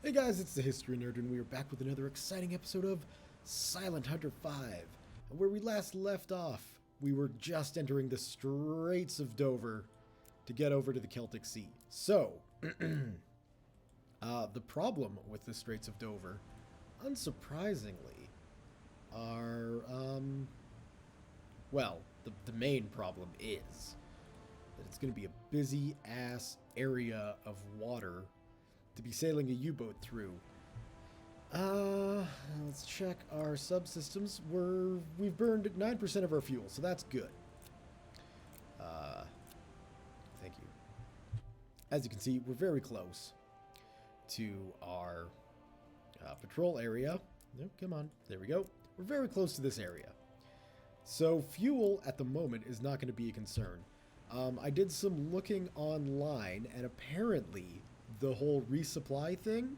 Hey guys, it's the History Nerd, and we are back with another exciting episode of Silent Hunter 5. Where we last left off, we were just entering the Straits of Dover to get over to the Celtic Sea. So, the problem with the Straits of Dover, unsurprisingly, are, well, the main problem is that it's going to be a busy-ass area of water to be sailing a U-boat through. Let's check our subsystems. We've burned 9% of our fuel, so that's good. Thank you. As you can see, we're very close to our patrol area. No, come on. There we go. We're very close to this area. So fuel at the moment is not going to be a concern. I did some looking online, and apparently the whole resupply thing,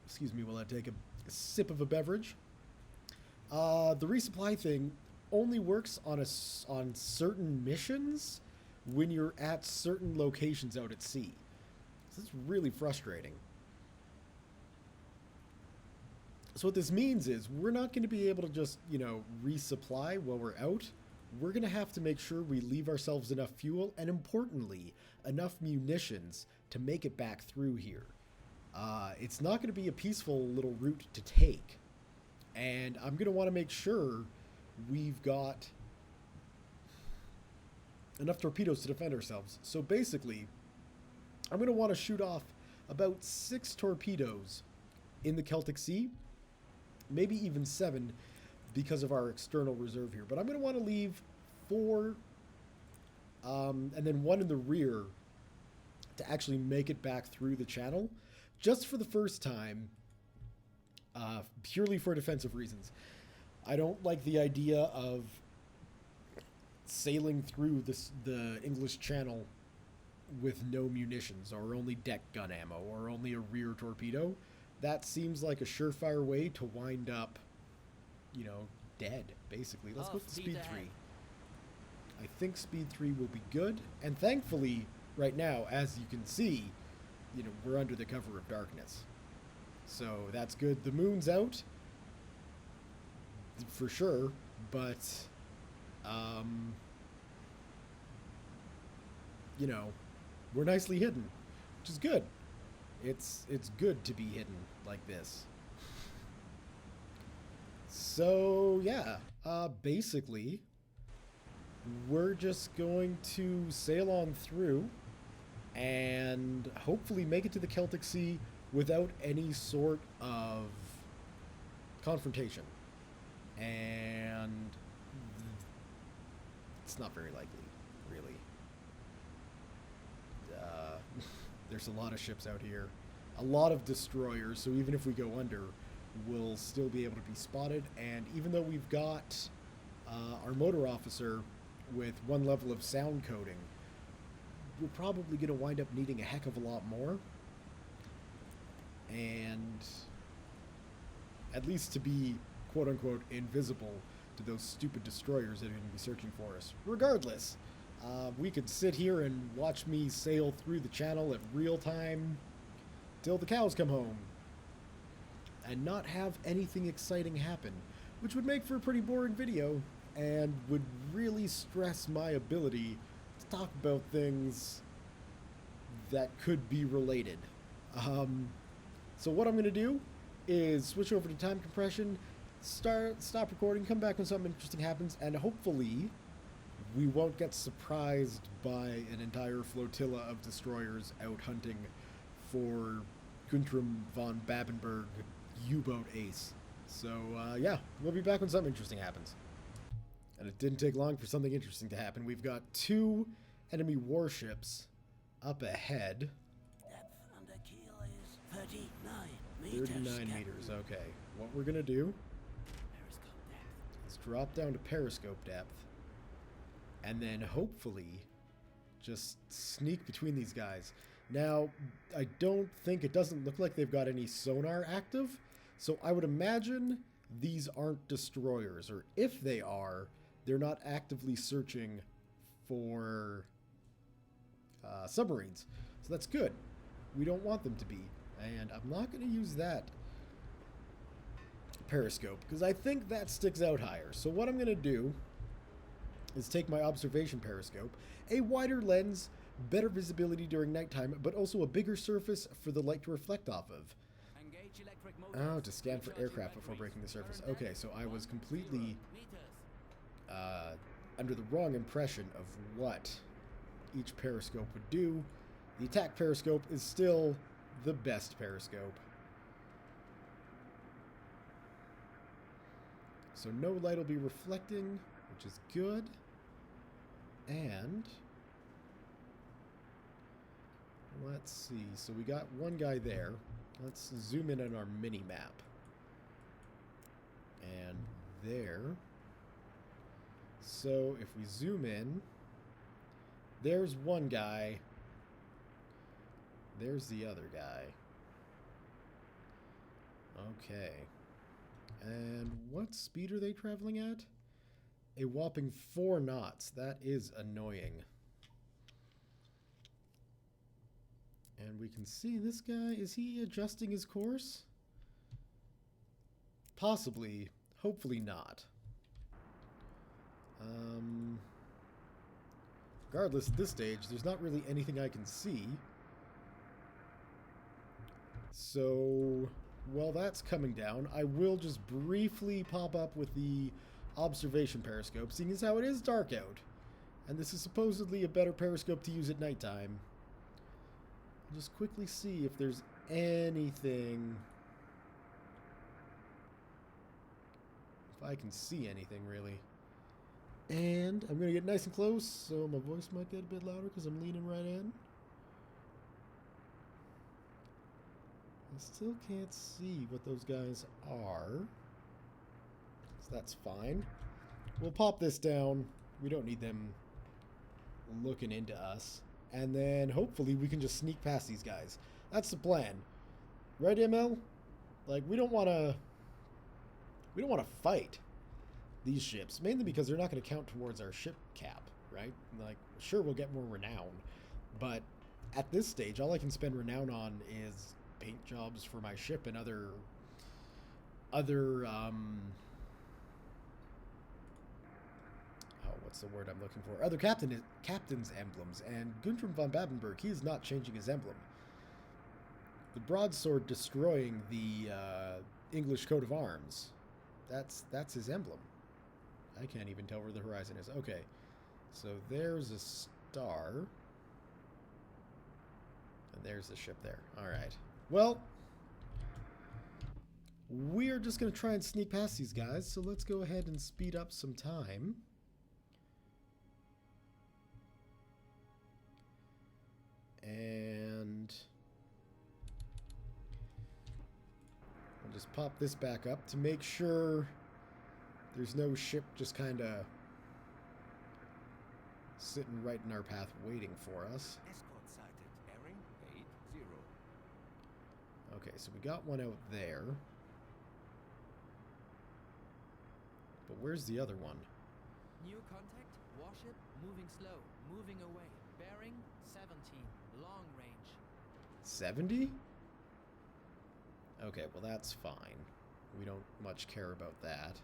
excuse me while I take a sip of a beverage, the resupply thing only works on certain missions when you're at certain locations out at sea. So it's really frustrating. So what this means is we're not going to be able to just, resupply while we're out. We're going to have to make sure we leave ourselves enough fuel and, importantly, enough munitions to make it back through here. It's not going to be a peaceful little route to take. And I'm going to want to make sure we've got enough torpedoes to defend ourselves. So basically, I'm going to want to shoot off about 6 torpedoes in the Celtic Sea. Maybe even 7 because of our external reserve here. But I'm going to want to leave 4 and then 1 in the rear to actually make it back through the channel, just for the first time, purely for defensive reasons. I don't like the idea of sailing through the English Channel with no munitions, or only deck gun ammo, or only a rear torpedo. That seems like a surefire way to wind up, dead, basically. Let's go for speed 3. I think speed 3 will be good. And thankfully, right now, as you can see, we're under the cover of darkness. So that's good. The moon's out, for sure, but, we're nicely hidden, which is good. It's good to be hidden like this. So, yeah, basically, we're just going to sail on through and hopefully make it to the Celtic Sea without any sort of confrontation. And it's not very likely, really. There's a lot of ships out here, a lot of destroyers, so even if we go under, we'll still be able to be spotted. And even though we've got our motor officer with 1 level of sound coding, we're probably going to wind up needing a heck of a lot more. And at least to be, quote-unquote, invisible to those stupid destroyers that are going to be searching for us. Regardless, we could sit here and watch me sail through the channel at real time till the cows come home and not have anything exciting happen, which would make for a pretty boring video and would really stress my ability to talk about things that could be related. So what I'm going to do is switch over to time compression, stop recording, come back when something interesting happens, and hopefully we won't get surprised by an entire flotilla of destroyers out hunting for Güntram von Babenberg U-boat ace. So, yeah, we'll be back when something interesting happens. And it didn't take long for something interesting to happen. We've got 2 enemy warships up ahead. Depth under keel is 39 meters. 39 meters, okay. What we're going to do, Periscope depth. let's drop down to periscope depth. And then hopefully just sneak between these guys. Now, I don't think, it doesn't look like they've got any sonar active, so I would imagine these aren't destroyers, or if they are, they're not actively searching for submarines. So that's good. we don't want them to be. And I'm not going to use that periscope because I think that sticks out higher. So what I'm going to do is take my observation periscope, a wider lens, better visibility during nighttime, but also a bigger surface for the light to reflect off of. Oh, to scan for aircraft before breaking the surface. Okay, so I was completely under the wrong impression of what each periscope would do. The attack periscope is still the best periscope. So no light will be reflecting, which is good. And let's see. So we got one guy there. Let's zoom in on our mini map. And there. So if we zoom in, there's one guy. There's the other guy. Okay. And what speed are they traveling at? A whopping 4 knots. That is annoying. And we can see this guy. Is he adjusting his course? Possibly. Hopefully not. Regardless, at this stage, there's not really anything I can see. So, while that's coming down, I will just briefly pop up with the observation periscope, seeing as how it is dark out. And this is supposedly a better periscope to use at nighttime. Just quickly see if there's anything. If I can see anything, really. And I'm going to get nice and close, so my voice might get a bit louder because I'm leaning right in. I still can't see what those guys are. So that's fine. We'll pop this down. We don't need them looking into us. And then hopefully we can just sneak past these guys. That's the plan. Right, Emil? Like, we don't want to fight these ships, mainly because they're not going to count towards our ship cap, right? Like, sure, we'll get more renown, but at this stage, all I can spend renown on is paint jobs for my ship and other what's the word I'm looking for? Other captain's emblems, and Güntram von Babenberg, he is not changing his emblem. The broadsword destroying the English coat of arms. That's his emblem. I can't even tell where the horizon is. Okay, so there's a star. And there's the ship there. Alright. Well, we're just going to try and sneak past these guys, so let's go ahead and speed up some time. And I'll just pop this back up to make sure there's no ship just kind of sitting right in our path waiting for us. Escort sighted. Bearing 80. Okay, so we got one out there. But where's the other one? New contact. Warship moving slow. Moving away. Bearing 17. Long range. 70? Okay, well that's fine. We don't much care about that.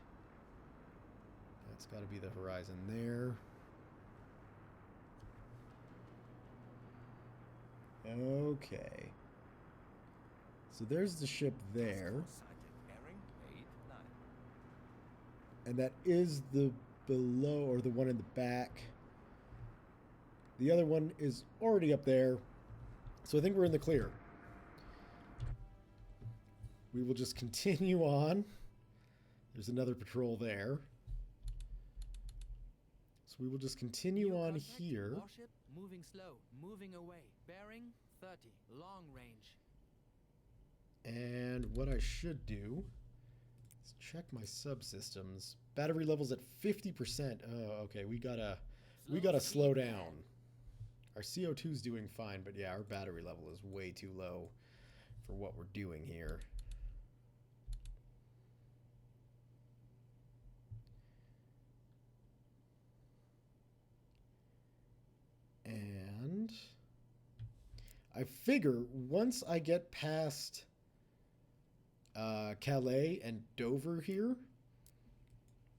That's got to be the horizon there. Okay. So there's the ship there. And that is the below, or the one in the back. The other one is already up there. So I think we're in the clear. We will just continue on. There's another patrol there. So we will just continue on here. Warship moving slow. Moving away. Bearing 30. Long range. And what I should do is check my subsystems. Battery level's at 50%. Oh, okay. We gotta slow down. Our CO2's doing fine, but yeah, our battery level is way too low for what we're doing here. And I figure once I get past Calais and Dover here,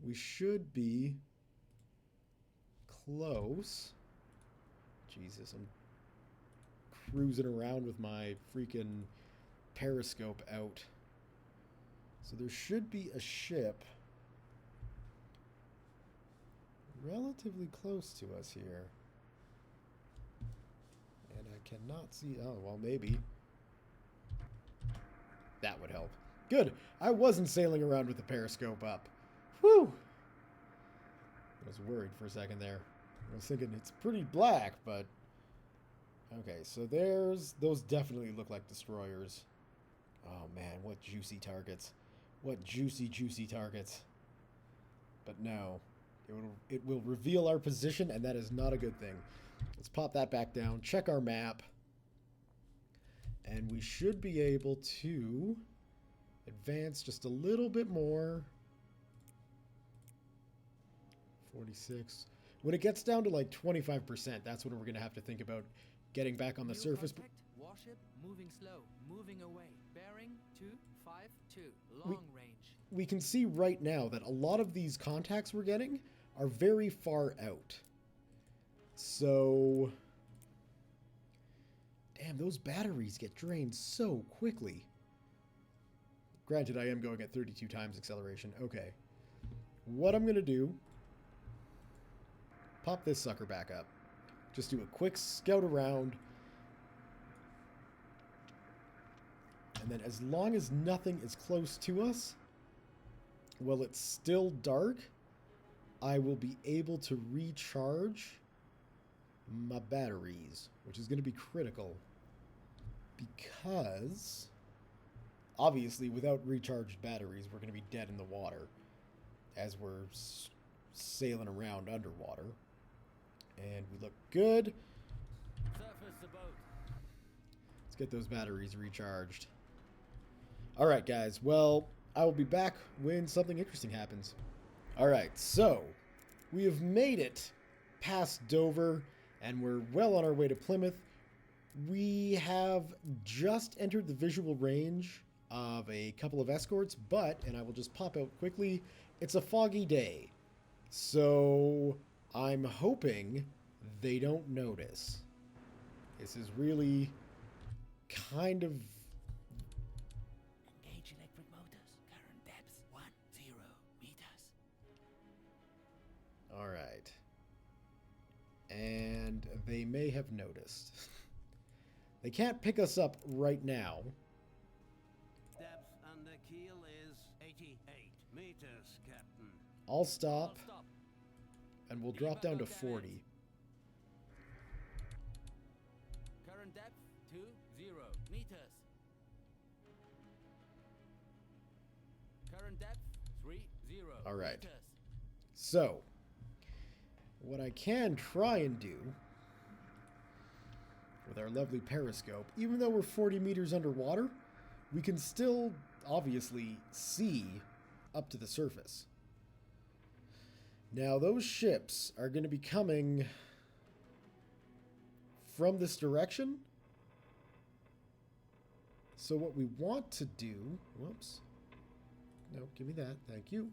we should be close. Jesus, I'm cruising around with my freaking periscope out. So there should be a ship relatively close to us here. And I cannot see... Oh, well, maybe. That would help. Good. I wasn't sailing around with the periscope up. Whew. I was worried for a second there. I was thinking it's pretty black, but... Okay, so there's... Those definitely look like destroyers. Oh, man, what juicy targets. What juicy, juicy targets. But no. It will reveal our position, and that is not a good thing. Let's pop that back down. Check our map. And we should be able to advance just a little bit more. 46. When it gets down to like 25%, that's when we're going to have to think about getting back on the surface. Contact, warship moving slow, moving away. Bearing 252, long range. We can see right now that a lot of these contacts we're getting are very far out. So, damn, those batteries get drained so quickly. Granted, I am going at 32 times acceleration. Okay. What I'm going to do, pop this sucker back up. Just do a quick scout around. And then as long as nothing is close to us, while it's still dark, I will be able to recharge my batteries, which is going to be critical because obviously without recharged batteries we're going to be dead in the water as we're sailing around underwater. And we look good. Surface the boat. Let's get those batteries recharged. Alright guys, well, I will be back when something interesting happens. Alright, so we have made it past Dover and we're well on our way to Plymouth. We have just entered the visual range of a couple of escorts, but, and I will just pop out quickly, it's a foggy day. So I'm hoping they don't notice. This is really kind of... Engage electric motors. Current depth 10 meters. Alright. And they may have noticed. They can't pick us up right now. Depth under keel is 88 meters, Captain. I'll stop, Stop. and we'll drop down to 40. Current depth 20 meters. Current depth 30 All right. meters. So, what I can try and do with our lovely periscope, even though we're 40 meters underwater, we can still obviously see up to the surface. Now, those ships are going to be coming from this direction. So what we want to do, whoops, no, give me that, thank you,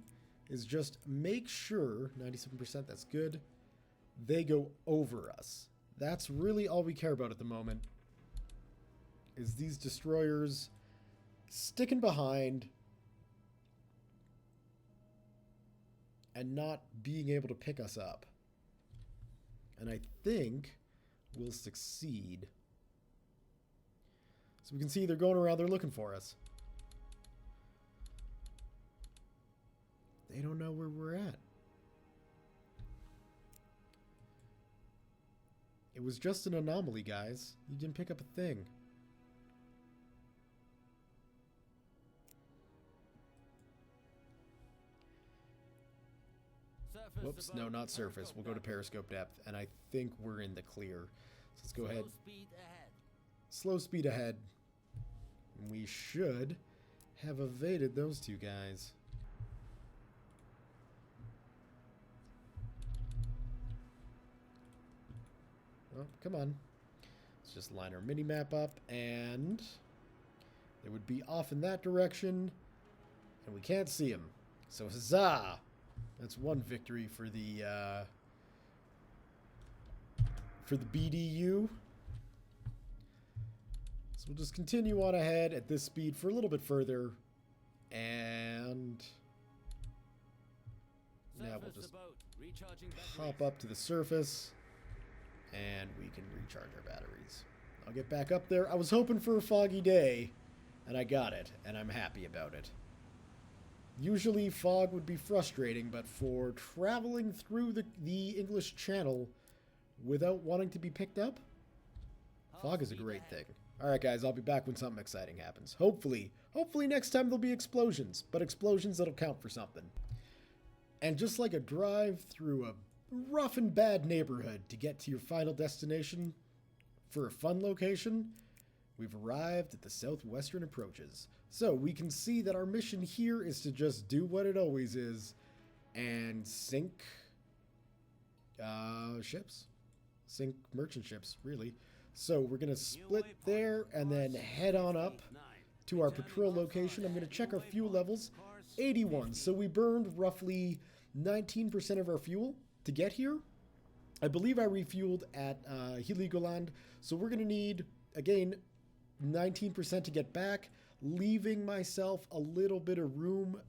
is just make sure, 97%, that's good, they go over us. That's really all we care about at the moment, is these destroyers sticking behind and not being able to pick us up. And I think we'll succeed. So we can see they're going around, they're looking for us. They don't know where we're at. It was just an anomaly, guys. You didn't pick up a thing. Surface Whoops, the no, boat. not surface. We'll go to periscope depth, and I think we're in the clear. So let's go ahead. Slow speed ahead. Slow speed ahead. We should have evaded those two guys. Oh, come on. Let's just line our mini-map up, and they would be off in that direction, and we can't see them. So huzzah! That's one victory for the BDU. So we'll just continue on ahead at this speed for a little bit further, and now we'll just hop up to the surface, and we can recharge our batteries. I'll get back up there. I was hoping for a foggy day, and I got it, and I'm happy about it. Usually fog would be frustrating, but for traveling through the English Channel without wanting to be picked up, fog is a great thing. Alright guys, I'll be back when something exciting happens. Hopefully next time there'll be explosions, but explosions that'll count for something. And just like a drive through a rough and bad neighborhood to get to your final destination for a fun location, we've arrived at the southwestern approaches. So we can see that our mission here is to just do what it always is and sink ships. Sink merchant ships, really. So we're going to split there and then head on up to our patrol location. I'm going to check our fuel levels. 81. So we burned roughly 19% of our fuel to get here. I believe I refueled at Heligoland. So we're going to need, again, 19% to get back, leaving myself a little bit of room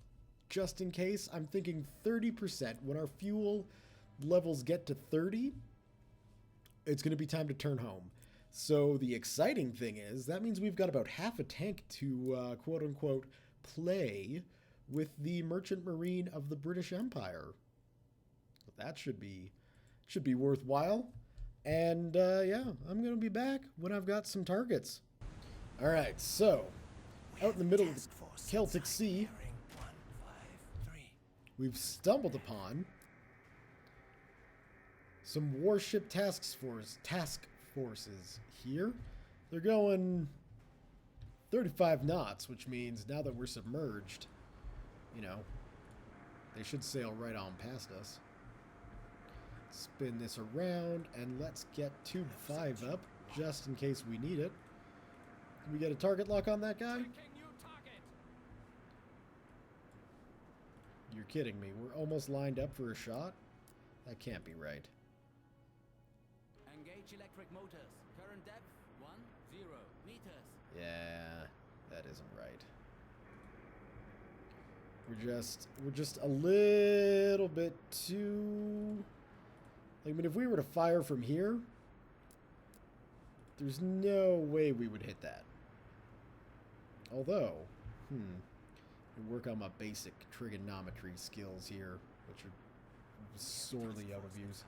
just in case. I'm thinking 30%. When our fuel levels get to 30, it's going to be time to turn home. So the exciting thing is that means we've got about half a tank to quote-unquote play with the Merchant Marine of the British Empire. That should be worthwhile. And yeah, I'm going to be back when I've got some targets. All right, so out in the middle of the Celtic Sea, we've stumbled upon some warship task forces here. They're going 35 knots, which means now that we're submerged, you know, they should sail right on past us. Spin this around, and let's get tube 5 up, just in case we need it. Can we get a target lock on that guy? You're kidding me. We're almost lined up for a shot? That can't be right. Engage electric motors. Current depth 10 meters. Yeah, that isn't right. We're just a little bit too... I mean, if we were to fire from here, there's no way we would hit that. Although, I work on my basic trigonometry skills here, which are sorely out of use.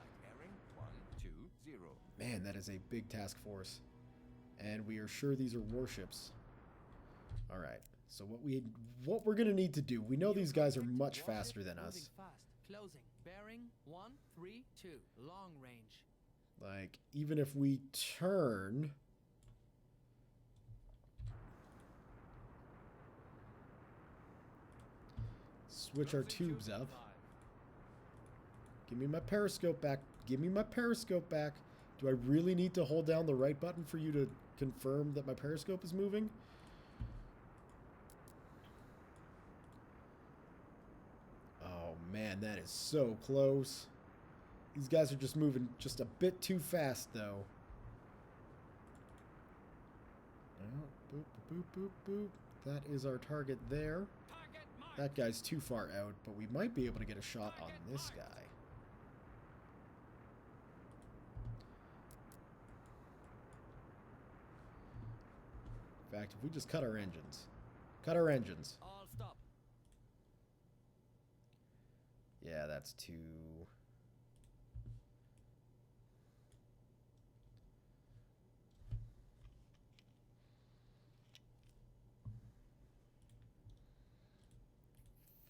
Man, that is a big task force. And we are sure these are warships. Alright, so what we're going to need to do, we know these guys are much faster than us. Closing. Bearing 132. Long range. Like, even if we turn... Switch our tubes up. Give me my periscope back. Give me my periscope back. Do I really need to hold down the right button for you to confirm that my periscope is moving? Oh man, that is so close. These guys are just moving just a bit too fast, though. Oh, boop, boop, boop, boop. That is our target there. That guy's too far out, but we might be able to get a shot on this guy. In fact, if we just cut our engines. Cut our engines. All stop. Yeah, that's too...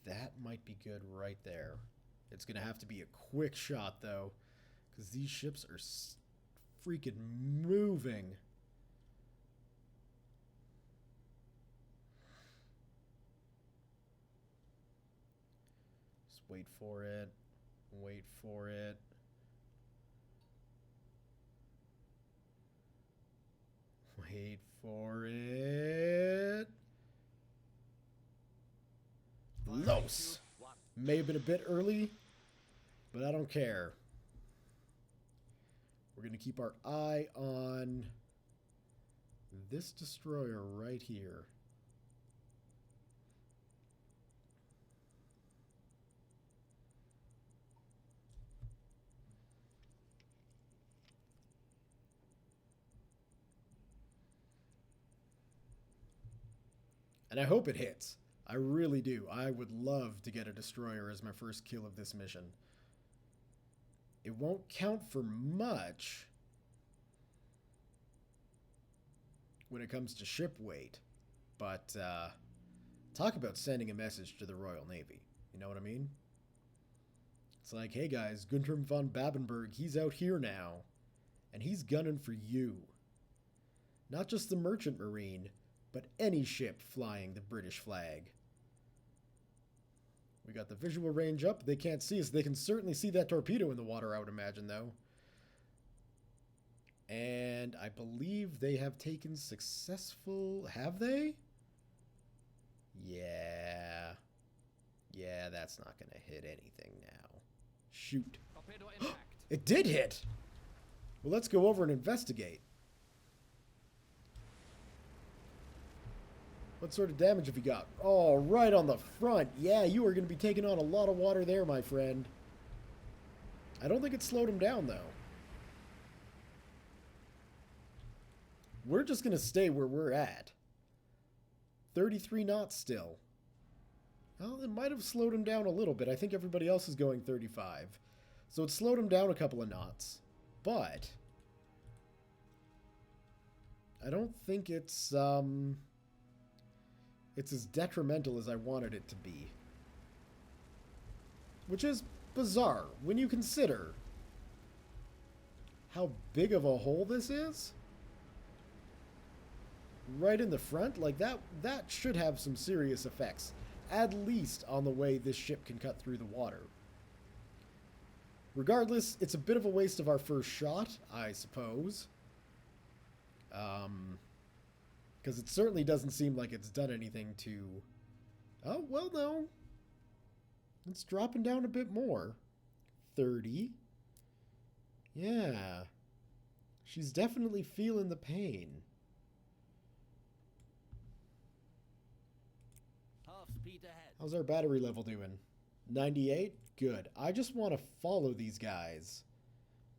That might be good right there. It's going to have to be a quick shot, though, because these ships are freaking moving. Just wait for it. Wait for it. may have been a bit early, but I don't care. We're going to keep our eye on this destroyer right here. And I hope it hits. I really do. I would love to get a destroyer as my first kill of this mission. It won't count for much when it comes to ship weight, but talk about sending a message to the Royal Navy. You know what I mean? It's like, hey guys, Güntram von Babenberg, he's out here now, and he's gunning for you. Not just the Merchant Marine, but any ship flying the British flag. We got the visual range up. They can't see us. They can certainly see that torpedo in the water, I would imagine, though. And I believe they have taken successful... Have they? Yeah. Yeah, that's not going to hit anything now. Shoot. It did hit! Well, let's go over and investigate. What sort of damage have you got? Oh, right on the front. Yeah, you are going to be taking on a lot of water there, my friend. I don't think it slowed him down, though. We're just going to stay where we're at. 33 knots still. Well, it might have slowed him down a little bit. I think everybody else is going 35. So it slowed him down a couple of knots. But I don't think it's as detrimental as I wanted it to be. Which is bizarre when you consider how big of a hole this is. Right in the front, like that should have some serious effects, at least on the way this ship can cut through the water. Regardless, it's a bit of a waste of our first shot, I suppose. Because it certainly doesn't seem like it's done anything to... Oh, well, no. It's dropping down a bit more. 30. Yeah. She's definitely feeling the pain. Half speed ahead. How's our battery level doing? 98? Good. I just want to follow these guys.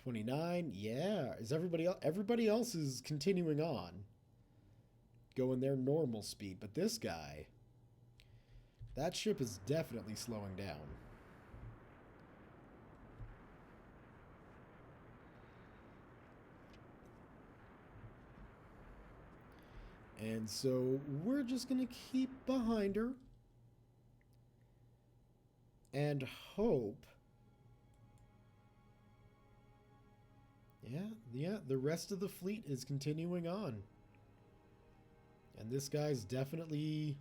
29? Yeah. Is everybody else is continuing on. Going their normal speed, but this guy, that ship is definitely slowing down. And so we're just going to keep behind her and hope. Yeah, the rest of the fleet is continuing on. And this guy's definitely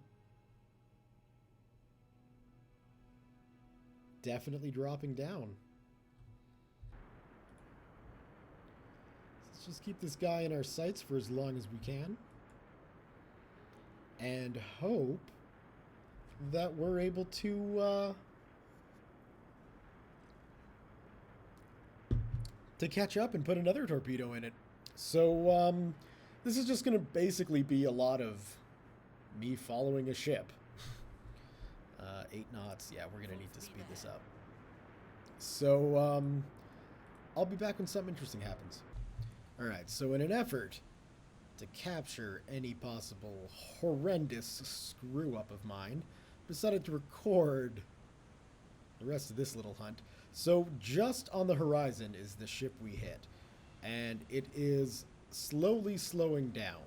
dropping down. Let's just keep this guy in our sights for as long as we can. And hope that we're able to catch up and put another torpedo in it. So, this is just going to basically be a lot of me following a ship. 8 knots. Yeah, we're going to need to speed this up. So, I'll be back when something interesting happens. Alright, so in an effort to capture any possible horrendous screw-up of mine, decided to record the rest of this little hunt. So, just on the horizon is the ship we hit. And it is slowly slowing down.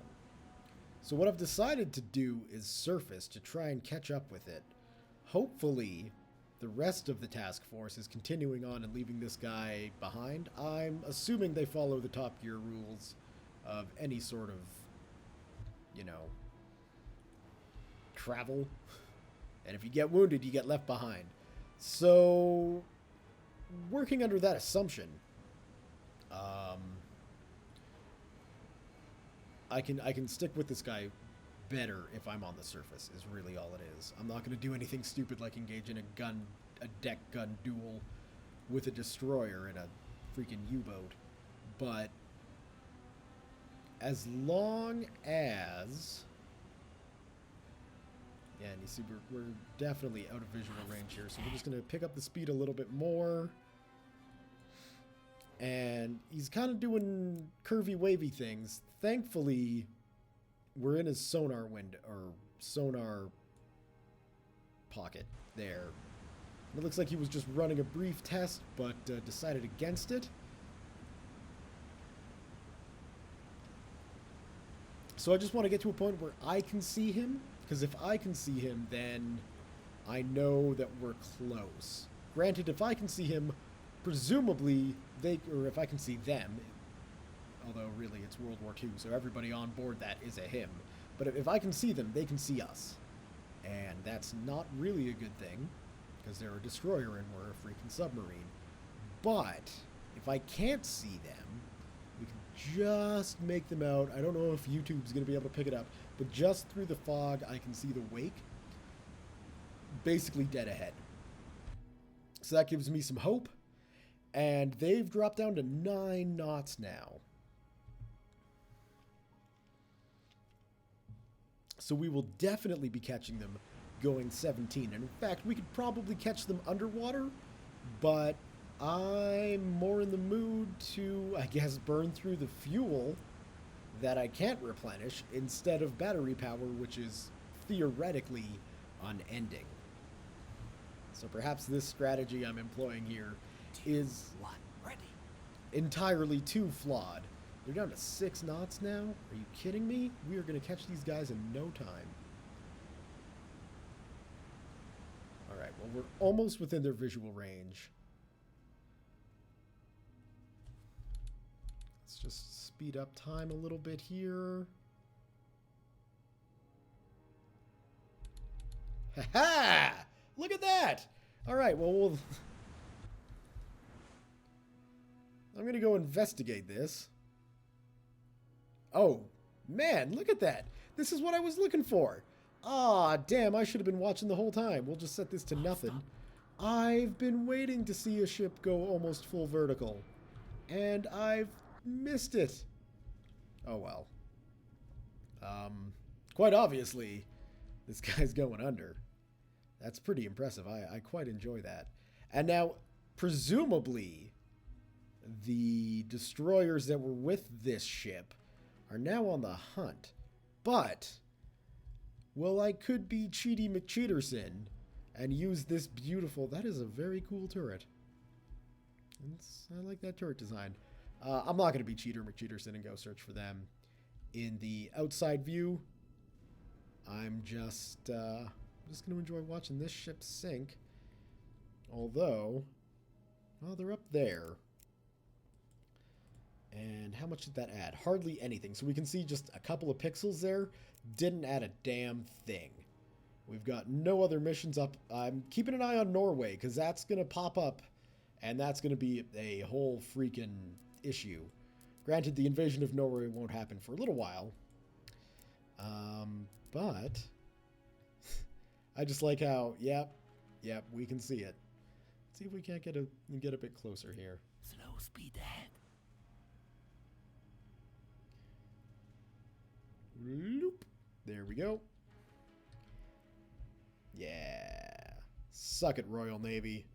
So what I've decided to do is surface to try and catch up with it. Hopefully, the rest of the task force is continuing on and leaving this guy behind. I'm assuming they follow the Top Gear rules of any sort of, you know, travel. And if you get wounded, you get left behind. So, working under that assumption, I can stick with this guy better if I'm on the surface, is really all it is. I'm not going to do anything stupid like engage in a a deck gun duel with a destroyer and a freaking U-boat. But as long as... Yeah, and you see we're definitely out of visual range here, so we're just going to pick up the speed a little bit more. And he's kind of doing curvy, wavy things. Thankfully, we're in his sonar window, or sonar pocket there. It looks like he was just running a brief test, but decided against it. So I just want to get to a point where I can see him, because if I can see him, then I know that we're close. Granted, if I can see him, presumably or if I can see them, although really it's World War II, so everybody on board that is a him. But if I can see them, they can see us. And that's not really a good thing, because they're a destroyer and we're a freaking submarine. But if I can't see them, we can just make them out. I don't know if YouTube's going to be able to pick it up, but just through the fog, I can see the wake. Basically dead ahead. So that gives me some hope. And they've dropped down to 9 knots now. So we will definitely be catching them going 17. And in fact, we could probably catch them underwater, but I'm more in the mood to, I guess, burn through the fuel that I can't replenish instead of battery power, which is theoretically unending. So perhaps this strategy I'm employing here is entirely too flawed. They're down to 6 knots now? Are you kidding me? We are going to catch these guys in no time. Alright, well, we're almost within their visual range. Let's just speed up time a little bit here. Ha-ha! Look at that! Alright, well, I'm going to go investigate this. Oh, man, look at that. This is what I was looking for. Ah, damn, I should have been watching the whole time. We'll just set this to nothing. I've been waiting to see a ship go almost full vertical, and I've missed it. Oh, well. Quite obviously, this guy's going under. That's pretty impressive. I quite enjoy that. And now, presumably, the destroyers that were with this ship are now on the hunt. But, well, I could be Cheaty McCheaterson and use this beautiful... That is a very cool turret. I like that turret design. I'm not going to be Cheater McCheaterson and go search for them. In the outside view, I'm just going to enjoy watching this ship sink. Although, well, they're up there. And how much did that add? Hardly anything. So we can see just a couple of pixels there. Didn't add a damn thing. We've got no other missions up. I'm keeping an eye on Norway, because that's going to pop up. And that's going to be a whole freaking issue. Granted, the invasion of Norway won't happen for a little while. But I just like how, yep, we can see it. Let's see if we can't get a bit closer here. Slow speed ahead. Loop. There we go. Yeah. Suck it, Royal Navy.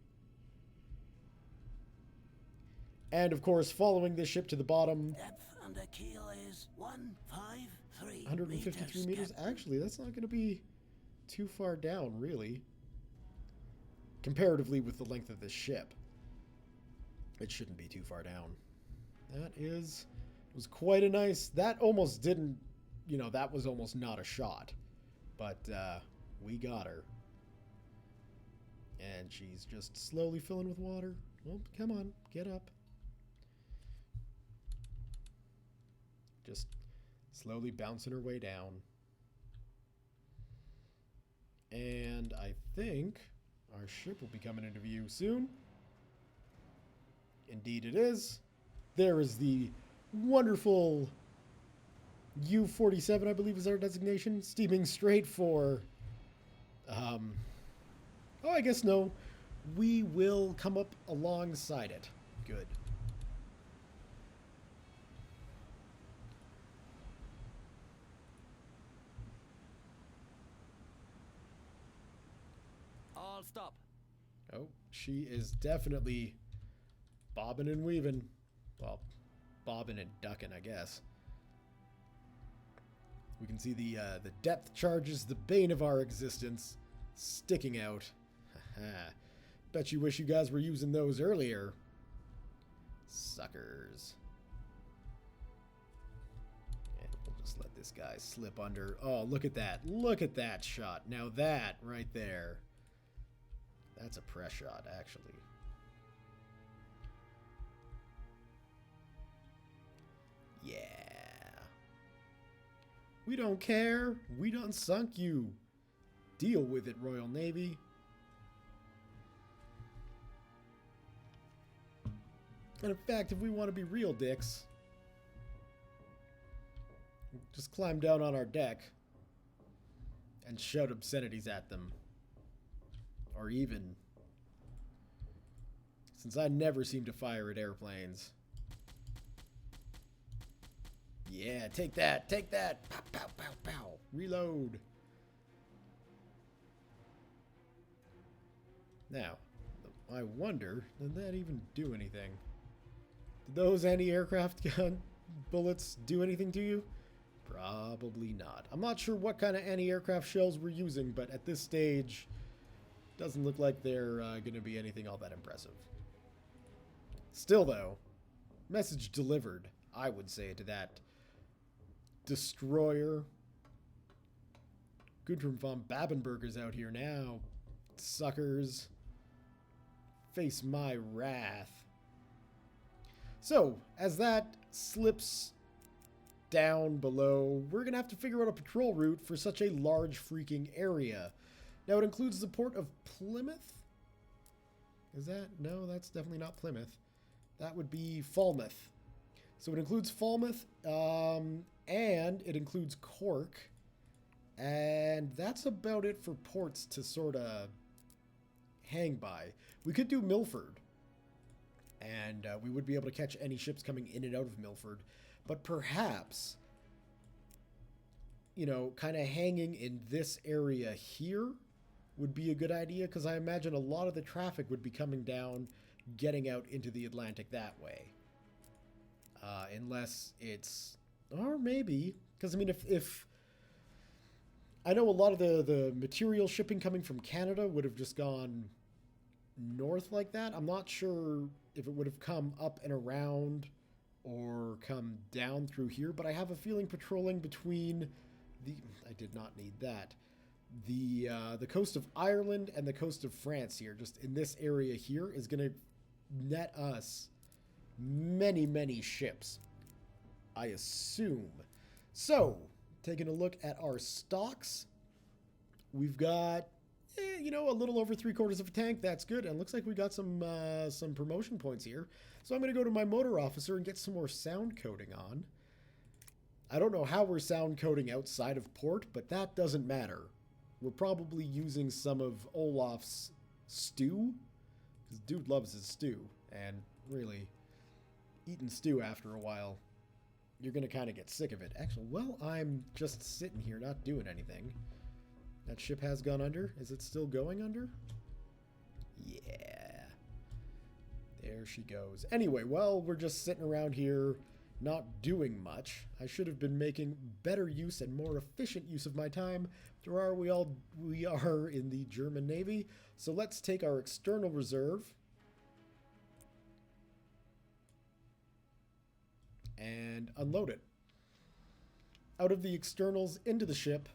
And, of course, following this ship to the bottom... Depth under keel is 153 153 meters. Captain. Actually, that's not going to be too far down, really. Comparatively with the length of this ship. It shouldn't be too far down. That is... It was quite a nice... That almost didn't... You know, that was almost not a shot. But, we got her. And she's just slowly filling with water. Well, come on, get up. Just slowly bouncing her way down. And I think our ship will be coming into view soon. Indeed it is. There is the wonderful U-47, I believe is our designation, steaming straight for, oh, I guess no, we will come up alongside it. Good. All stop. Oh, she is definitely bobbing and weaving. Well, bobbing and ducking, I guess. We can see the depth charges, the bane of our existence, sticking out. Haha. Bet you wish you guys were using those earlier. Suckers. And we'll just let this guy slip under. Oh, look at that. Look at that shot. Now that right there. That's a press shot, actually. Yeah. We don't care. We done sunk you. Deal with it, Royal Navy. And in fact, if we want to be real dicks, just climb down on our deck and shout obscenities at them. Or even, since I never seem to fire at airplanes. Yeah, take that, take that. Pow, pow, pow, pow. Reload. Now, I wonder, did that even do anything? Did those anti-aircraft gun bullets do anything to you? Probably not. I'm not sure what kind of anti-aircraft shells we're using, but at this stage, doesn't look like they're going to be anything all that impressive. Still, though, message delivered, I would say, to that destroyer. Güntram von Babenberger's out here now. Suckers. Face my wrath. So, as that slips down below, we're going to have to figure out a patrol route for such a large freaking area. Now, it includes the port of Plymouth. Is that? No, that's definitely not Plymouth. That would be Falmouth. So it includes Falmouth, and it includes Cork. And that's about it for ports to sort of hang by. We could do Milford. And we would be able to catch any ships coming in and out of Milford. But perhaps, you know, kind of hanging in this area here would be a good idea, because I imagine a lot of the traffic would be coming down, getting out into the Atlantic that way. Unless it's... Or maybe, because I mean, if I know a lot of the material shipping coming from Canada would have just gone north like that. I'm not sure if it would have come up and around or come down through here, but I have a feeling patrolling between the... I did not need that. The coast of Ireland and the coast of France here, just in this area here, is going to net us many, many ships, I assume. So, taking a look at our stocks, we've got, you know, a little over 3/4 of a tank. That's good. And it looks like we got some promotion points here. So I'm going to go to my motor officer and get some more sound coding on. I don't know how we're sound coding outside of port, but that doesn't matter. We're probably using some of Olaf's stew, because dude loves his stew, and really, eating stew after a while, you're going to kind of get sick of it. Actually, well, I'm just sitting here not doing anything. That ship has gone under. Is it still going under? Yeah. There she goes. Anyway, well, we're just sitting around here not doing much. I should have been making better use and more efficient use of my time. After all, we are in the German Navy. So let's take our external reserve and unload it out of the externals into the ship,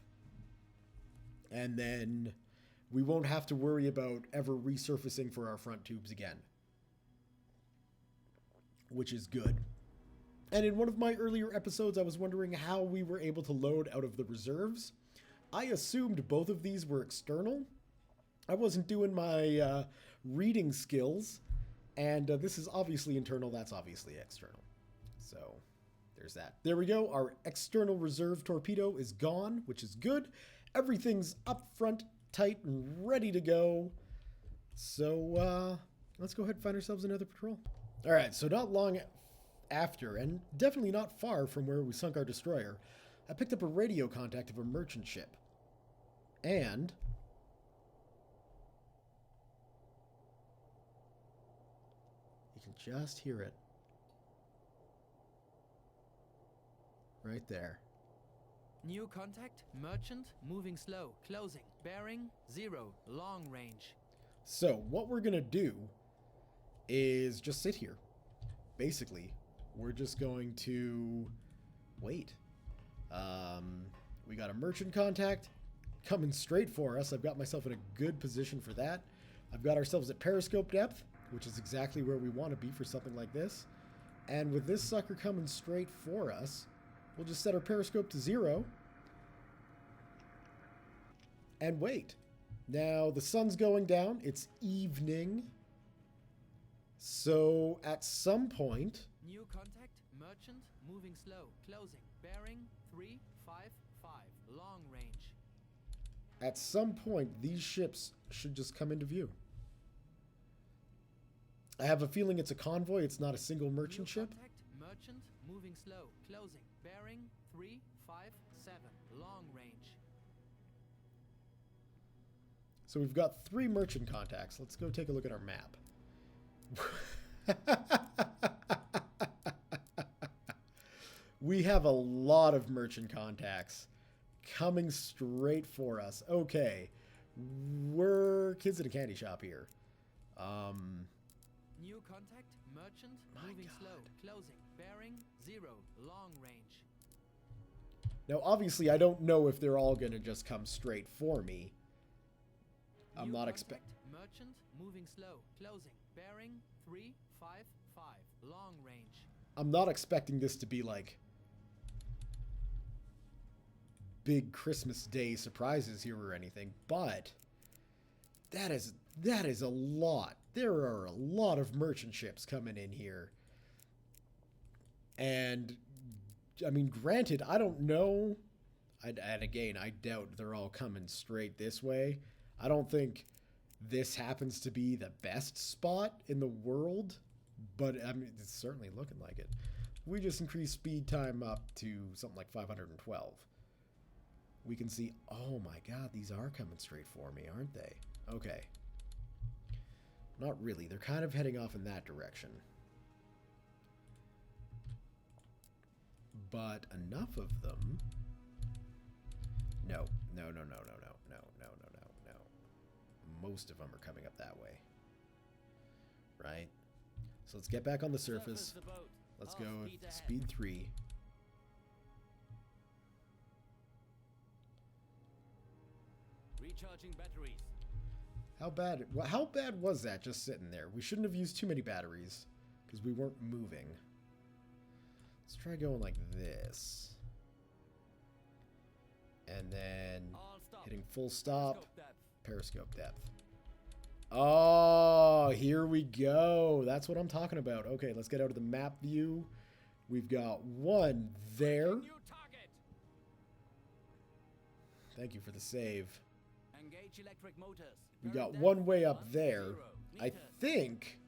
and then we won't have to worry about ever resurfacing for our front tubes again, which is good. And in one of my earlier episodes, I was wondering how we were able to load out of the reserves. I assumed both of these were external. I wasn't doing my reading skills, and this is obviously internal, that's obviously external. So there's that. There we go. Our external reserve torpedo is gone, which is good. Everything's up front, tight, and ready to go. So, let's go ahead and find ourselves another patrol. All right, so not long after, and definitely not far from where we sunk our destroyer, I picked up a radio contact of a merchant ship. And you can just hear it. Right there. New contact, merchant, moving slow, closing, bearing, 0, long range. So, what we're going to do is just sit here. Basically, we're just going to wait. We got a merchant contact coming straight for us. I've got myself in a good position for that. I've got ourselves at periscope depth, which is exactly where we want to be for something like this. And with this sucker coming straight for us, we'll just set our periscope to 0 and wait. Now, the sun's going down. It's evening. So, at some point... New contact, merchant, moving slow, closing, bearing, 355, long range. At some point, these ships should just come into view. I have a feeling it's a convoy. It's not a single merchant ship. Contact, merchant, moving slow, closing, bearing, 357, long range. So we've got 3 merchant contacts. Let's go take a look at our map. We have a lot of merchant contacts coming straight for us. Okay, we're kids at a candy shop here. New contact, merchant, moving slow, closing, bearing, 0, long range. Now, obviously, I don't know if they're all going to just come straight for me. I'm not expecting... Merchant, moving slow, closing, bearing, 355, long range. I'm not expecting this to be like big Christmas Day surprises here or anything, but that is a lot. There are a lot of merchant ships coming in here. And, I mean, granted, I don't know. And again, I doubt they're all coming straight this way. I don't think this happens to be the best spot in the world, but I mean, it's certainly looking like it. We just increased speed time up to something like 512. We can see, oh my god, these are coming straight for me, aren't they? Okay. Not really. They're kind of heading off in that direction. But enough of them. No. No, no, no, no, no, no, no, no, no, no. Most of them are coming up that way. Right? So let's get back on the surface. Let's go speed 3. Recharging batteries. How bad was that just sitting there? We shouldn't have used too many batteries because we weren't moving. Let's try going like this. And then hitting full stop. Periscope depth. Oh, here we go. That's what I'm talking about. Okay, let's get out of the map view. We've got one there. Thank you for the save. Engage electric motors. We got one way up there. I think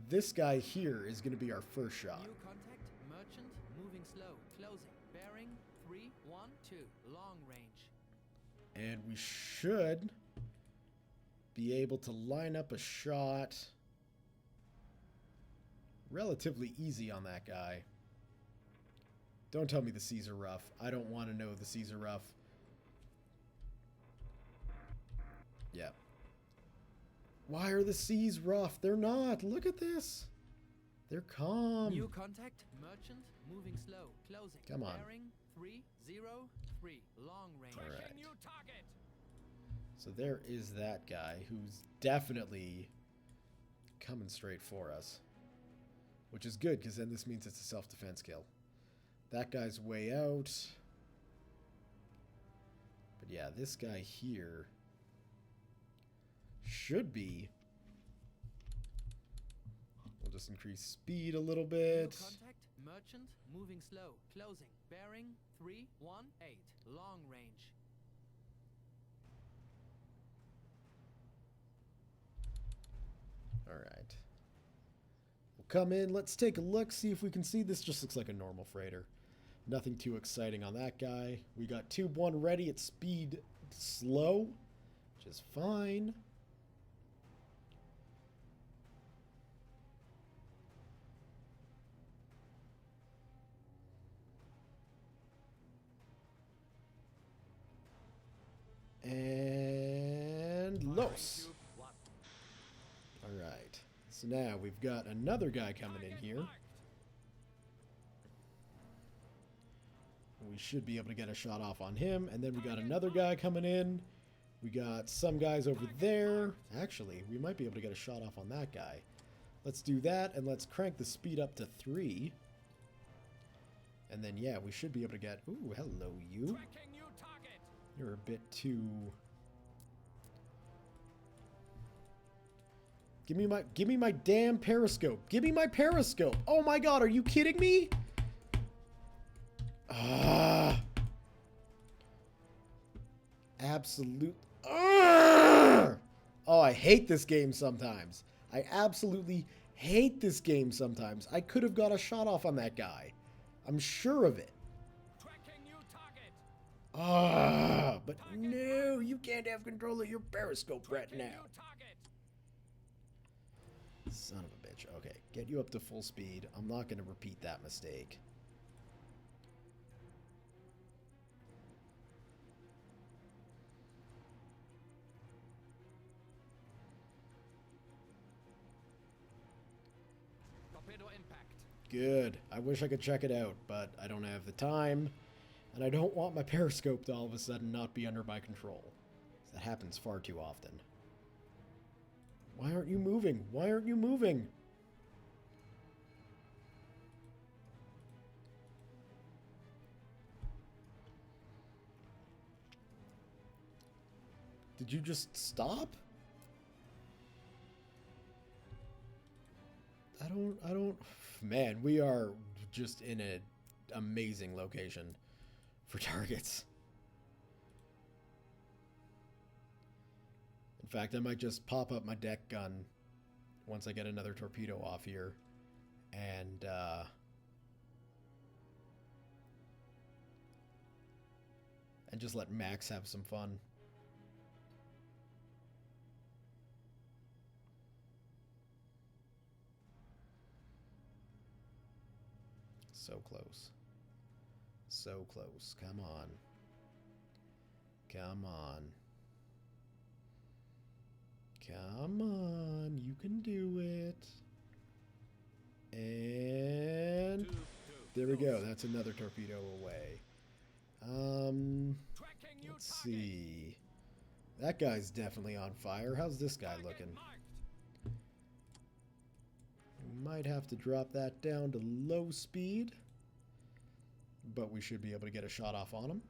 this guy here is going to be our first shot. New contact, merchant, moving slow, closing, bearing, 312, long range. And we should be able to line up a shot relatively easy on that guy. Don't tell me the seas are rough. I don't want to know the seas are rough. Yeah. Why are the seas rough? They're not. Look at this. They're calm. New contact, merchant, moving slow, closing, Come on. bearing, 303, long range. All right. So there is that guy who's definitely coming straight for us. Which is good, because then this means it's a self-defense kill. That guy's way out. But yeah, this guy here should be. We'll just increase speed a little bit. New contact, merchant, moving slow, closing, bearing, 318, long range. Alright. We'll come in. Let's take a look, see if we can see. This just looks like a normal freighter. Nothing too exciting on that guy. We got Tube 1 ready at speed slow, which is fine. And Los. Alright. So now we've got another guy coming in here. We should be able to get a shot off on him. And then we got another guy coming in. We got some guys over there. Actually, we might be able to get a shot off on that guy. Let's do that, and let's crank the speed up to 3. And then, yeah, we should be able to get... Ooh, hello, you. You're a bit too... Give me my damn periscope. Give me my periscope. Oh my god, are you kidding me? Ah. Absolute. Oh, I hate this game sometimes. I absolutely hate this game sometimes. I could have got a shot off on that guy. I'm sure of it. Ah, but no, you can't have control of your periscope right now. Son of a bitch. Okay, get you up to full speed. I'm not going to repeat that mistake. Torpedo impact. Good. I wish I could check it out, but I don't have the time. And I don't want my periscope to all of a sudden not be under my control. That happens far too often. Why aren't you moving? Why aren't you moving? Did you just stop? I don't... Man, we are just in an amazing location for targets. In fact, I might just pop up my deck gun once I get another torpedo off here and just let Max have some fun. So close. So close. Come on. Come on. Come on. You can do it. And there we go. That's another torpedo away. Let's see. That guy's definitely on fire. How's this guy looking? We might have to drop that down to low speed, but we should be able to get a shot off on him.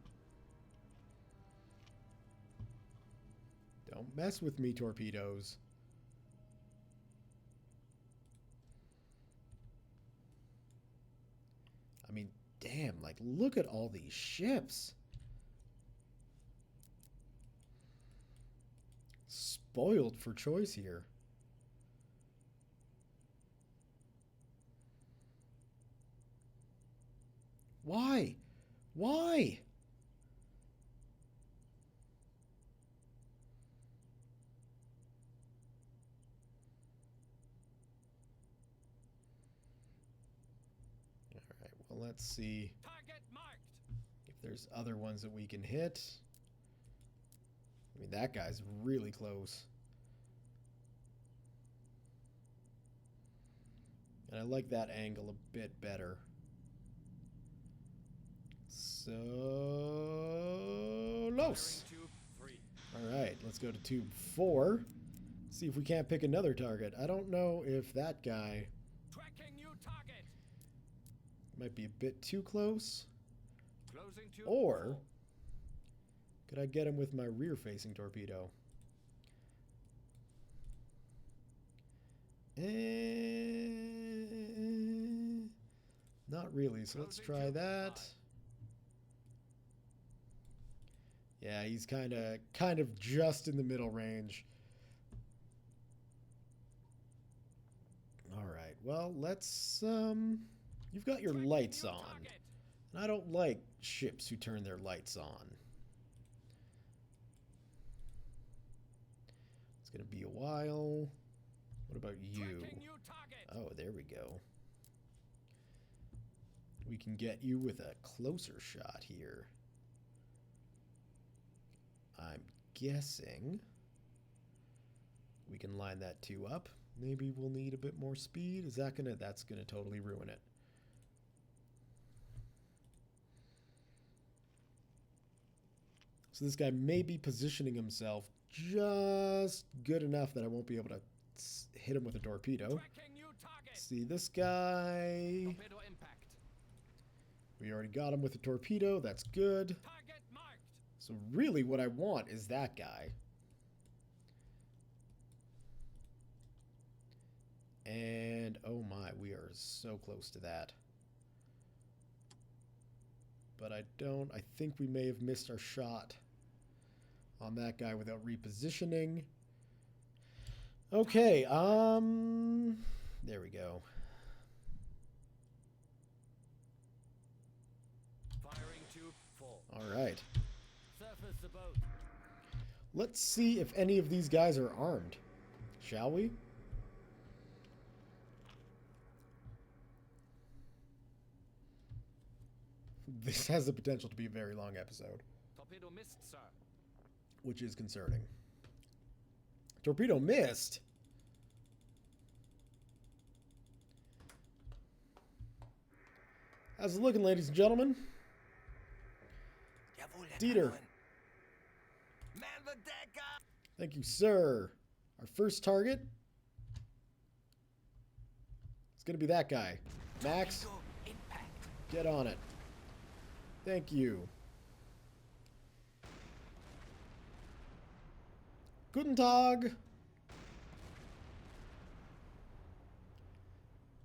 Don't mess with me, torpedoes. I mean, damn, like, look at all these ships. Spoiled for choice here. Why? Why? Alright, well, let's see if there's other ones that we can hit. I mean, that guy's really close. And I like that angle a bit better. So, Los. Alright, let's go to tube 4. See if we can't pick another target. I don't know if that guy might be a bit too close. Or could I get him with my rear-facing torpedo? Not really, so let's try that. Yeah, he's kind of just in the middle range. well, let's, you've got your lights on. And I don't like ships who turn their lights on. It's gonna be a while. What about you? Oh, there we go. We can get you with a closer shot here. I'm guessing we can line that 2 up. Maybe we'll need a bit more speed. Is that gonna... That's gonna totally ruin it. So this guy may be positioning himself just good enough that I won't be able to hit him with a torpedo. See this guy. We already got him with a torpedo. That's good. So really what I want is that guy. And oh my, we are so close to that. But I think we may have missed our shot on that guy without repositioning. Okay, there we go. Firing tube full. All right. Surface the boat. Let's see if any of these guys are armed. Shall we? This has the potential to be a very long episode. Torpedo missed, sir. Which is concerning. Torpedo missed? How's it looking, ladies and gentlemen? Jawohl, Herr Dieter. Convoy. Man the deck up! Thank you, sir. Our first target is going to be that guy. Max, Torpedo impact. get on it. Thank you. Guten Tag.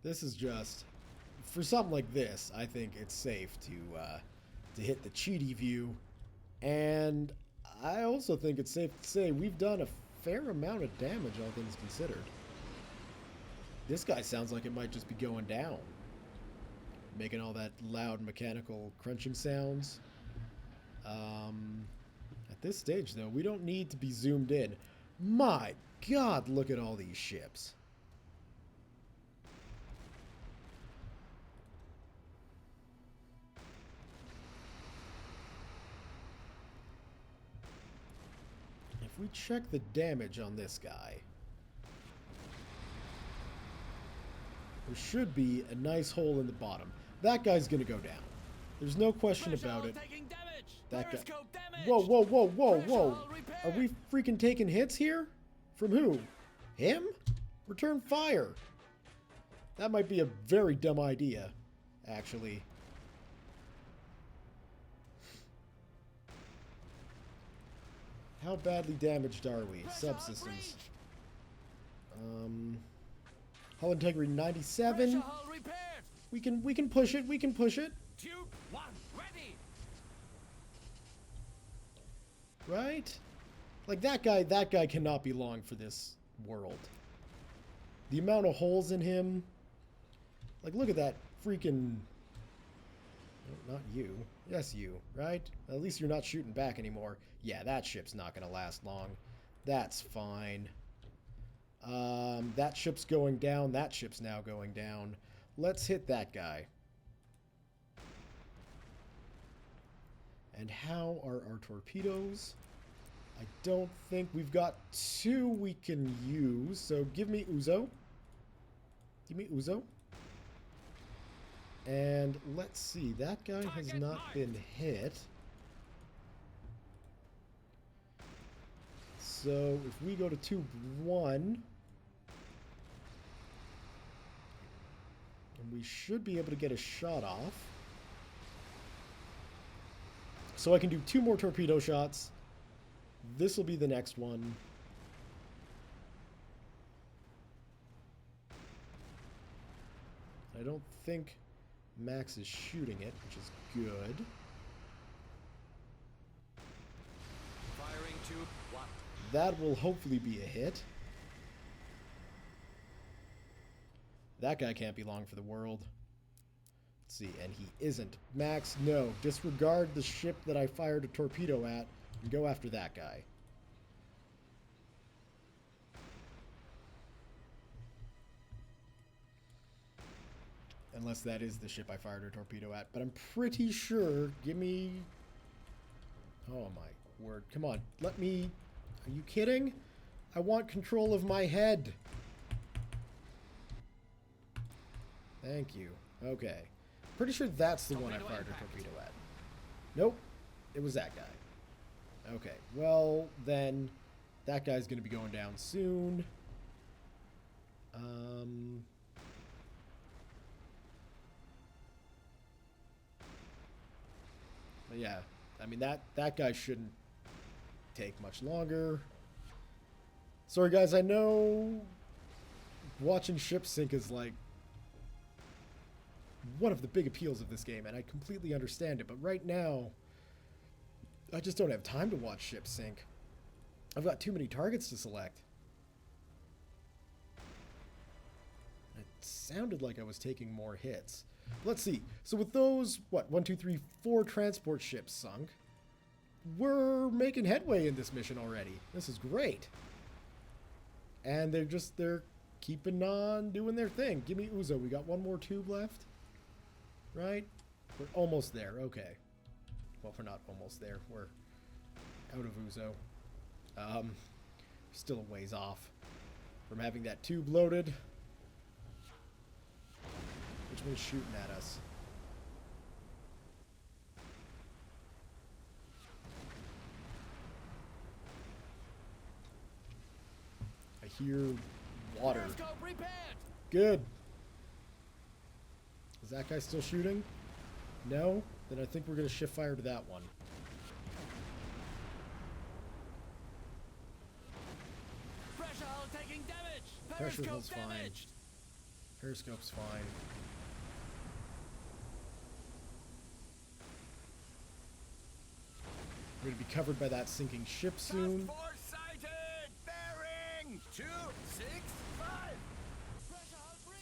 This is just, for something like this, I think it's safe to hit the cheaty view. And I also think it's safe to say we've done a fair amount of damage, all things considered. This guy sounds like it might just be going down. Making all that loud mechanical crunching sounds. At this stage, though, we don't need to be zoomed in. My God, look at all these ships. If we check the damage on this guy, there should be a nice hole in the bottom. That guy's gonna go down. There's no question about it. That guy. Whoa, whoa, whoa, whoa, whoa. Are we freaking taking hits here? From who? Him? Return fire. That might be a very dumb idea, actually. How badly damaged are we? Subsystems. Hull integrity 97. We can push it. We can push it. Tube 1 ready. Right? Like that guy cannot be long for this world. The amount of holes in him. Like look at that freaking... No, not you. Yes, you, right? At least you're not shooting back anymore. Yeah, that ship's not gonna last long. That's fine. That ship's going down. That ship's now going down. Let's hit that guy. And how are our torpedoes? I don't think we've got 2 we can use. So give me Uzo. Give me Uzo. And let's see. That guy has not been hit. So if we go to tube 1, and we should be able to get a shot off. So I can do 2 more torpedo shots. This will be the next one. I don't think Max is shooting it, which is good. Firing tube 1. That will hopefully be a hit. That guy can't be long for the world. Let's see, and he isn't. Max, no. Disregard the ship that I fired a torpedo at and go after that guy. Unless that is the ship I fired a torpedo at. But I'm pretty sure... Give me... Oh my word. Come on. Let me... Are you kidding? I want control of my head. Thank you. Okay. Pretty sure that's the one I fired a torpedo at. Nope. It was that guy. Okay. Well, then... That guy's going to be going down soon. But yeah, I mean, that guy shouldn't take much longer. Sorry, guys, I know watching ships sink is, like, one of the big appeals of this game, and I completely understand it. But right now, I just don't have time to watch ships sink. I've got too many targets to select. It sounded like I was taking more hits. Let's see. So with those, what, 1, 2, 3, 4 transport ships sunk, we're making headway in this mission already. This is great. And they're keeping on doing their thing. Give me Uzo. We got one more tube left. Right? We're almost there. Okay. Well, we're not almost there. We're out of Uzo. Still a ways off from having that tube loaded. Which one's shooting at us? I hear water. Good. Is that guy still shooting? No? Then I think we're going to shift fire to that one. Pressure hull taking damage. Pressure hull's Periscope fine. damaged. Periscope's fine. We're going to be covered by that sinking ship soon. Task force sighted! Bearing 265! Pressure hull breach.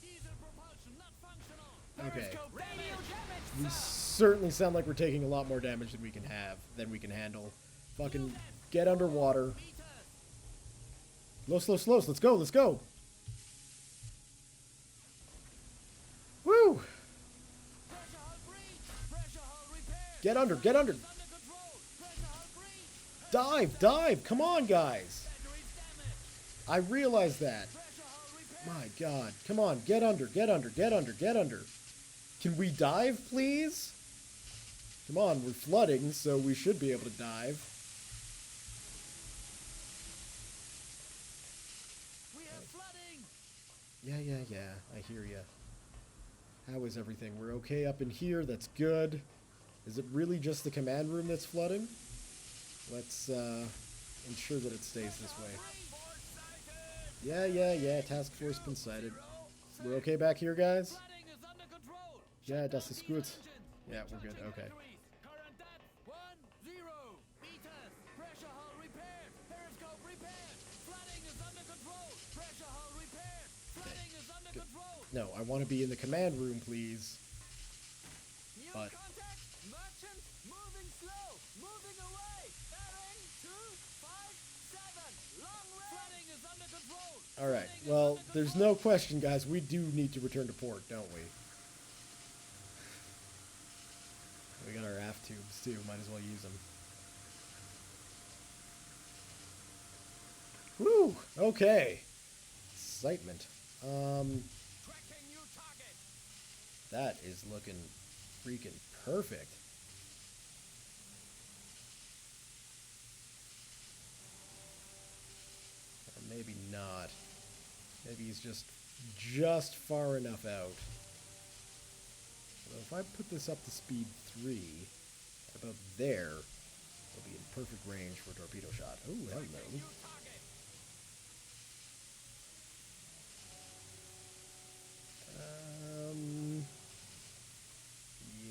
Diesel propulsion not functional. Okay. Periscope radio damage. We certainly sound like we're taking a lot more damage than we can handle. Fucking get underwater. Meters. Slow. Let's go. Woo! Pressure hull breach. Pressure hull repair. Get under. Under control. Pressure hull breach. Dive. Come on, guys. Batteries damaged. I realize that. Pressure hull repair. My God. Come on. Get under. Can we dive, please? Come on. We're flooding, so we should be able to dive. We have flooding. Yeah. I hear ya. How is everything? We're okay up in here. That's good. Is it really just the command room that's flooding? Let's ensure that it stays this way. Yeah. Task force been sighted. We're okay back here, guys? Flooding is under control. Yeah, Shut das down ist diesel gut. engines. Yeah, we're good. Okay. Current depth 10 meters. Pressure hull repaired. Periscope repaired. Flooding is under control. Pressure hull repaired. Flooding is under control. No, I want to be in the command room, please. New But- contact. Merchant moving slow. Moving away. Bearing 257. Long range. Flooding is under control. All right. Flooding is Well, under there's control. no question, guys. We do need to return to port, don't we? We got our aft tubes, too. Might as well use them. Woo! Okay. Excitement. Tracking new target! That is looking freaking perfect. Or maybe not. Maybe he's just far enough out. So if I put this up to speed 3, about there, we'll be in perfect range for a torpedo shot. Oh, hello. New target!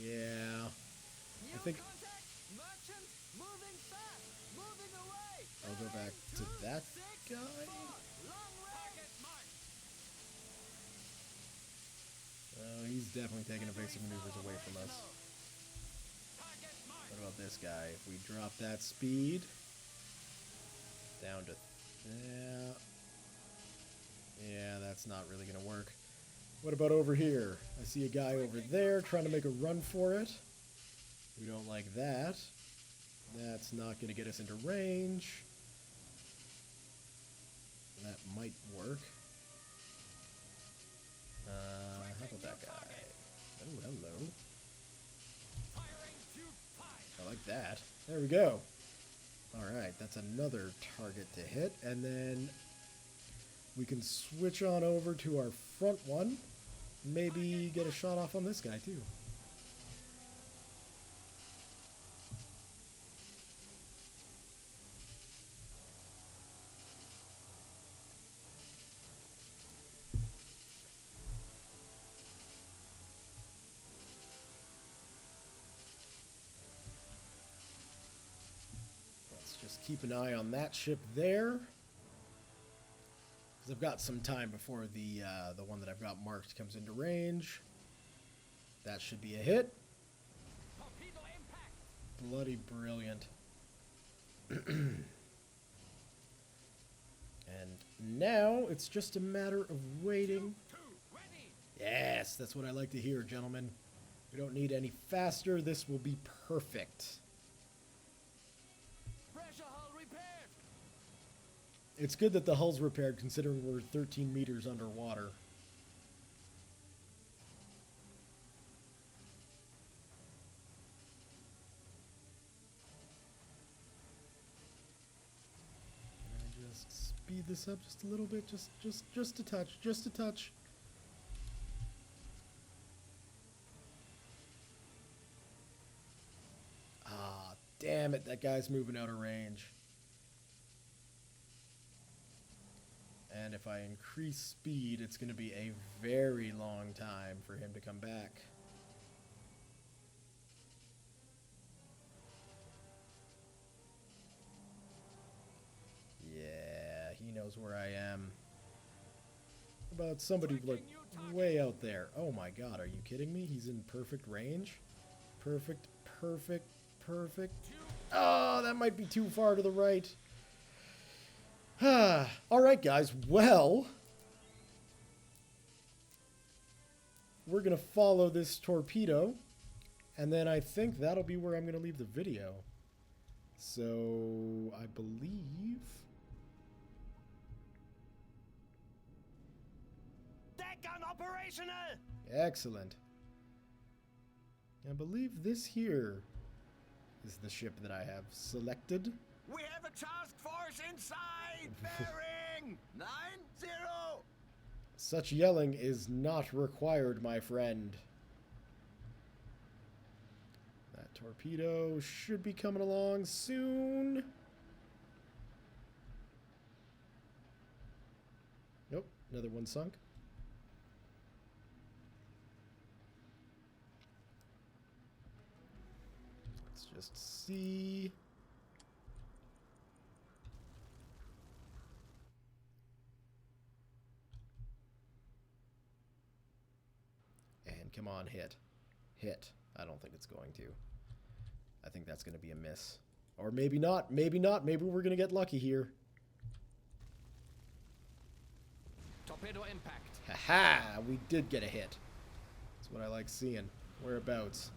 Yeah. New I think contact. Merchant moving fast. Moving away. I'll go back to that guy. Long range. definitely taking evasive maneuvers away from us. What about this guy? If we drop that speed down to... Yeah, that's not really going to work. What about over here? I see a guy over there trying to make a run for it. We don't like that. That's not going to get us into range. That might work. How about that guy? Oh, hello. I like that. There we go. Alright, that's another target to hit. And then we can switch on over to our front one. Maybe get a shot off on this guy, too. Just keep an eye on that ship there, because I've got some time before the one that I've got marked comes into range. That should be a hit. Torpedo impact. Bloody brilliant. And now it's just a matter of waiting. Ready. Yes, that's what I like to hear, gentlemen. We don't need any faster. This will be perfect. It's good that the hull's repaired, considering we're 13 meters underwater. And just speed this up just a little bit, just a touch, just a touch. Ah, damn it, that guy's moving out of range. And if I increase speed, it's going to be a very long time for him to come back. Yeah, he knows where I am. How about somebody like way out there? Oh my god, are you kidding me? He's in perfect range. Perfect, perfect, perfect. Oh, that might be too far to the right. Alright guys, well, we're going to follow this torpedo, and then I think that'll be where I'm going to leave the video. So, I believe... Deck gun operational. Excellent. I believe this here is the ship that I have selected. We have a task force inside. Bearing 90. Such yelling is not required, my friend. That torpedo should be coming along soon. Nope, another one sunk. Let's just see. Come on, hit. Hit. I don't think it's going to. I think that's going to be a miss. Or maybe not. Maybe not. Maybe we're going to get lucky here. Torpedo impact. Haha! We did get a hit. That's what I like seeing. Whereabouts?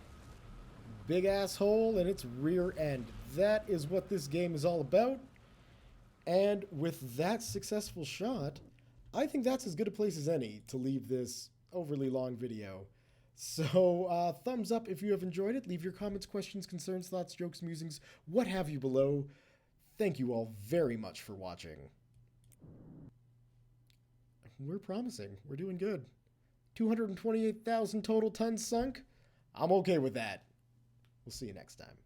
Big asshole and its rear end. That is what this game is all about. And with that successful shot, I think that's as good a place as any to leave this overly long video. So, thumbs up if you have enjoyed it. Leave your comments, questions, concerns, thoughts, jokes, musings, what have you below. Thank you all very much for watching. We're promising. We're doing good. 228,000 total tons sunk. I'm okay with that. We'll see you next time.